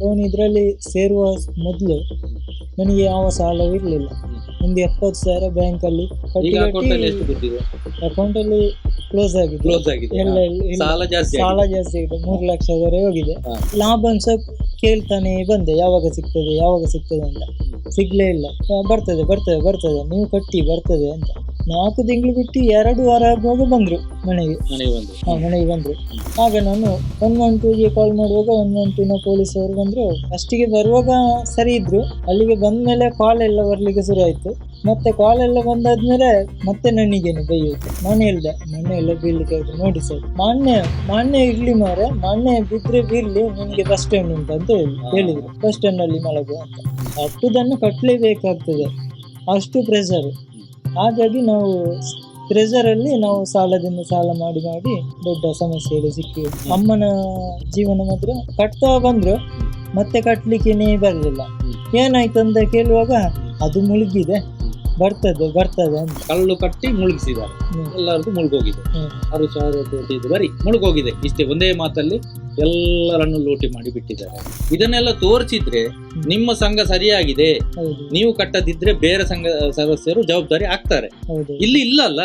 Loan ಇದರಲ್ಲಿ ಸೇರುವ ಮೊದಲು ನನಗೆ ಯಾವ ಸಾಲವೂ ಇರಲಿಲ್ಲ. ಒಂದು 70,000 ಬ್ಯಾಂಕಲ್ಲಿ ಈಗ ಅಕೌಂಟ್ ಅಲ್ಲಿ ಎಷ್ಟು ದುಡ್ಡಿದೆ? ಅಕೌಂಟಲ್ಲಿ ಕ್ಲೋಸ್ ಆಗಿದೆ. ಎಲ್ಲ ಸಾಲ ಜಾಸ್ತಿ ಸಾಲ ಜಾಸ್ತಿ ಆಗಿದೆ, 3 ಲಕ್ಷದವರೆಗೆ ಹೋಗಿದೆ. ಹಾ. ಲಾಭಂಶ ಕೇಳ್ತಾನೆ ಬಂದೆ, ಯಾವಾಗ ಸಿಗ್ತದೆ ಅಂತ. ಸಿಗ್ಲೇ ಇಲ್ಲ. ಬರ್ತದೆ ಬರ್ತದೆ ಬರ್ತದೆ, ನೀವು ಕಟ್ಟಿ ಬರ್ತದೆ ಅಂತ. 4 ತಿಂಗಳು ಬಿಟ್ಟು 2 ವಾರ ಆಗುವಾಗ ಬಂದ್ರು ಮನೆಗೆ. ಮನೆಗೆ ಬಂದ್ರು. ಆಗ ನಾನು 112ಗೆ ಕಾಲ್ ಮಾಡುವಾಗ 112ನ ಪೊಲೀಸವರು ಬಂದ್ರು. ಫಸ್ಟಿಗೆ ಬರುವಾಗ ಸರಿ ಇದ್ರು, ಅಲ್ಲಿಗೆ ಬಂದ್ಮೇಲೆ ಕಾಲ್ ಎಲ್ಲ ಬರ್ಲಿಕ್ಕೆ ಶುರು ಆಯ್ತು. ಮತ್ತೆ ಕಾಲ್ ಎಲ್ಲ ಬಂದಾದ್ಮೇಲೆ ಮತ್ತೆ ನನಗೇನು ಬೈಯೋದು. ನಾನು ಹೇಳ್ದೆ, ಮೊನ್ನೆ ಎಲ್ಲ ಬೀಳ್ಲಿಕ್ಕೆ ಆಯ್ತು ನೋಡಿ ಸರ್, ಮಾನ್ಯ ಇರ್ಲಿ ಮಾರೆ, ಮಾನ್ಯ ಬಿದ್ರೆ ಬೀರ್ಲಿ, ನಿನ್ಗೆ ಬಸ್ ಸ್ಟ್ಯಾಂಡ್ ಉಂಟು ಅಂತ ಹೇಳಿದ್ರು. ಬಸ್ ಸ್ಟ್ಯಾಂಡ್ ಅಲ್ಲಿ ಮಲಗುವ ಅಂತ. ಅಷ್ಟುದನ್ನು ಕಟ್ಟಲೇಬೇಕಾಗ್ತದೆ, ಅಷ್ಟು ಪ್ರೆಷರ್. ಹಾಗಾಗಿ ನಾವು ಪ್ರೆಷರಲ್ಲಿ ನಾವು ಸಾಲದಿಂದ ಸಾಲ ಮಾಡಿ ದೊಡ್ಡ ಸಮಸ್ಯೆಗೆ ಸಿಕ್ಕಿವಿ. ಅಮ್ಮನ ಜೀವನ ಮಾತ್ರ ಕಟ್ತಾ ಬಂದ್ರು, ಮತ್ತೆ ಕಟ್ಲಿಕ್ಕೇನೆ ಬರಲಿಲ್ಲ. ಏನಾಯ್ತು ಅಂತ ಕೇಳುವಾಗ ಅದು ಮುಳುಗಿದೆ, ಬರ್ತದೆ ಅಂತ. ಕಳ್ಳು ಕಟ್ಟಿ ಮುಳುಗಿಸಿದ್ದಾರೆ, ಎಲ್ಲರದ್ದು ಮುಳುಗೋಗಿದೆ. 6,000 ಕೋಟಿ ಬರೀ ಮುಳುಗೋಗಿದೆ. ಇಷ್ಟೇ ಒಂದೇ ಮಾತಲ್ಲಿ ಎಲ್ಲರನ್ನು ಲೂಟಿ ಮಾಡಿ ಬಿಟ್ಟಿದ್ದಾರೆ. ಇದನ್ನೆಲ್ಲ ತೋರಿಸಿದ್ರೆ ನಿಮ್ಮ ಸಂಘ ಸರಿಯಾಗಿದೆ, ನೀವು ಕಟ್ಟದಿದ್ರೆ ಬೇರೆ ಸಂಘ ಸದಸ್ಯರು ಜವಾಬ್ದಾರಿ ಆಗ್ತಾರೆ. ಇಲ್ಲಿ ಇಲ್ಲ ಅಲ್ಲ.